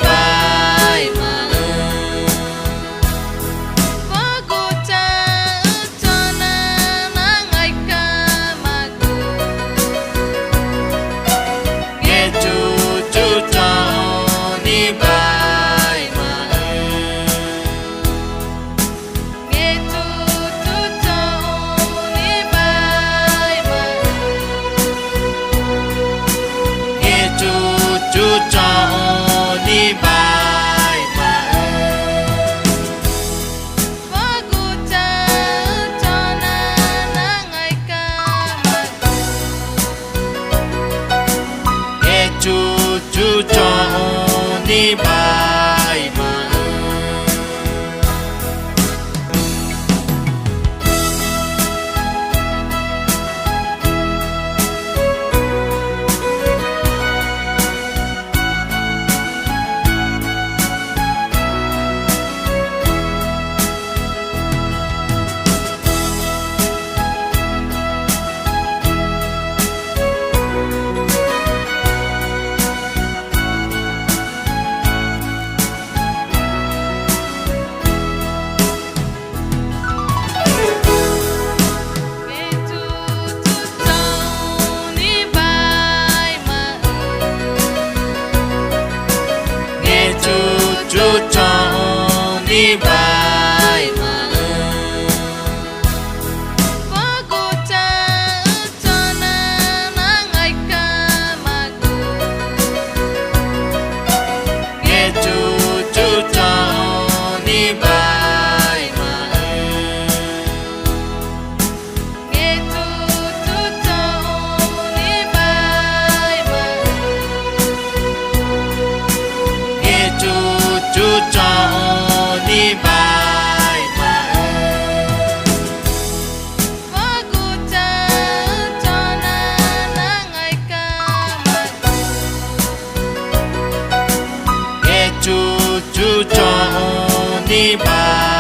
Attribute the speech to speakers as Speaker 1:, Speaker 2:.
Speaker 1: bai ma chú cho ni bài mà chú cho ni bài mà
Speaker 2: có cô cha cho na ngày ca mà
Speaker 1: nghe chú cho ni bài mà
Speaker 2: nghe chú cho ni bài mà
Speaker 1: nghe chú cho ni bài mà
Speaker 2: có cô cha cho na ngày ca mà
Speaker 1: nghe chú cho ni bài